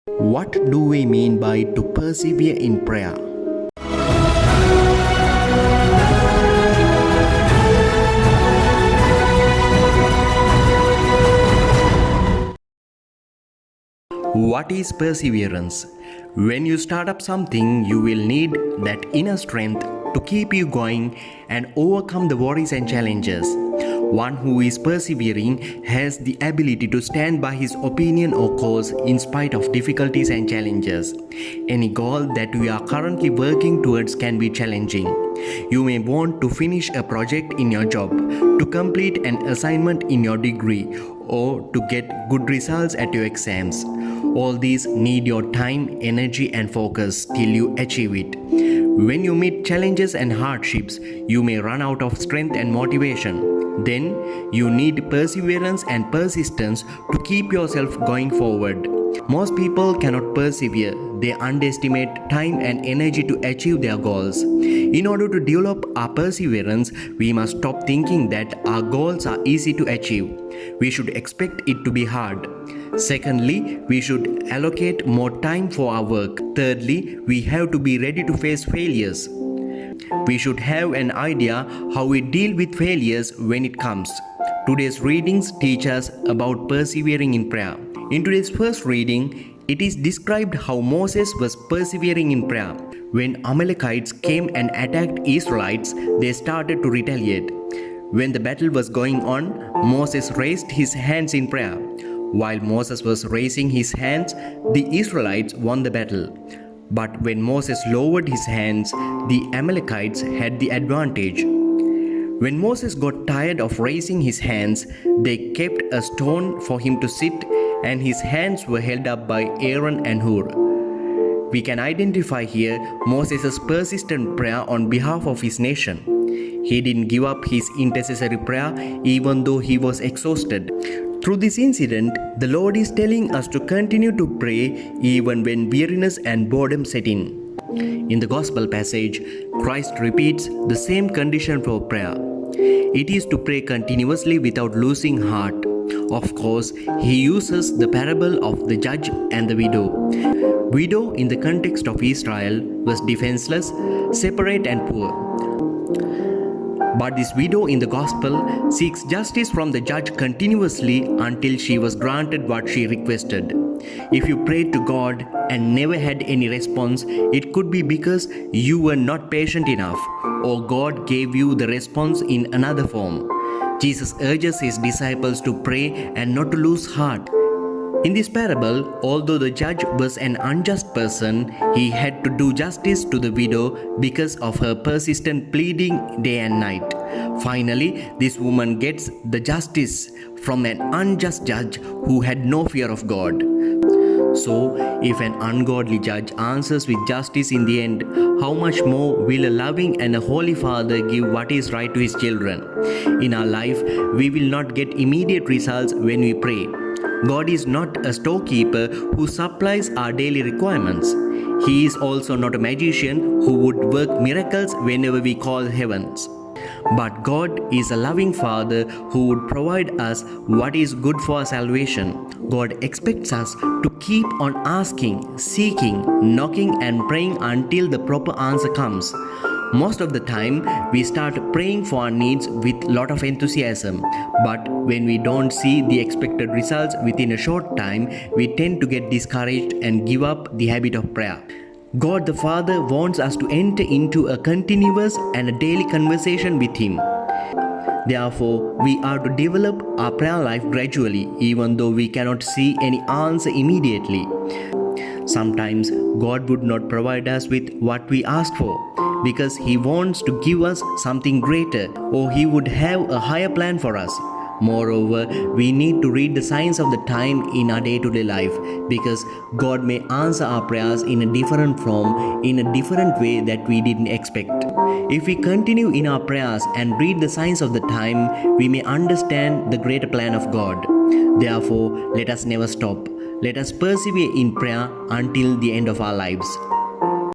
What do we mean by to persevere in prayer? What is perseverance? When you start up something, you will need that inner strength to keep you going and overcome the worries and challenges. One who is persevering has the ability to stand by his opinion or cause in spite of difficulties and challenges. Any goal that we are currently working towards can be challenging. You may want to finish a project in your job, to complete an assignment in your degree, or to get good results at your exams. All these need your time, energy, and focus till you achieve it. When you meet challenges and hardships, you may run out of strength and motivation. Then you need perseverance and persistence to keep yourself going forward. Most people cannot persevere. They underestimate time and energy to achieve their goals. In order to develop our perseverance, we must stop thinking that our goals are easy to achieve. We should expect it to be hard. Secondly, we should allocate more time for our work. Thirdly, we have to be ready to face failures. We should have an idea how we deal with failures when it comes. Today's readings teach us about persevering in prayer. In today's first reading, it is described how Moses was persevering in prayer. When Amalekites came and attacked Israelites, they started to retaliate. When the battle was going on, Moses raised his hands in prayer. While Moses was raising his hands, the Israelites won the battle. But when Moses lowered his hands, the Amalekites had the advantage. When Moses got tired of raising his hands, they kept a stone for him to sit, and his hands were held up by Aaron and Hur. We can identify here Moses' persistent prayer on behalf of his nation. He didn't give up his intercessory prayer even though he was exhausted. Through this incident, the Lord is telling us to continue to pray even when weariness and boredom set in. In the Gospel passage, Christ repeats the same condition for prayer. It is to pray continuously without losing heart. Of course, he uses the parable of the judge and the widow. Widow in the context of Israel was defenseless, separate and poor. But this widow in the Gospel seeks justice from the judge continuously until she was granted what she requested. If you prayed to God and never had any response, it could be because you were not patient enough, or God gave you the response in another form. Jesus urges his disciples to pray and not to lose heart. In this parable, although the judge was an unjust person, he had to do justice to the widow because of her persistent pleading day and night. Finally, this woman gets the justice from an unjust judge who had no fear of God. So, if an ungodly judge answers with justice in the end, how much more will a loving and a holy Father give what is right to his children? In our life, we will not get immediate results when we pray. God is not a storekeeper who supplies our daily requirements. He is also not a magician who would work miracles whenever we call heavens. But God is a loving Father who would provide us what is good for our salvation. God expects us to keep on asking, seeking, knocking and praying until the proper answer comes. Most of the time, we start praying for our needs with a lot of enthusiasm. But when we don't see the expected results within a short time, we tend to get discouraged and give up the habit of prayer. God the Father wants us to enter into a continuous and a daily conversation with Him. Therefore, we are to develop our prayer life gradually, even though we cannot see any answer immediately. Sometimes God would not provide us with what we ask for because He wants to give us something greater, or He would have a higher plan for us. Moreover, we need to read the signs of the time in our day-to-day life because God may answer our prayers in a different form, in a different way that we didn't expect. If we continue in our prayers and read the signs of the time, we may understand the greater plan of God. Therefore, let us never stop. Let us persevere in prayer until the end of our lives.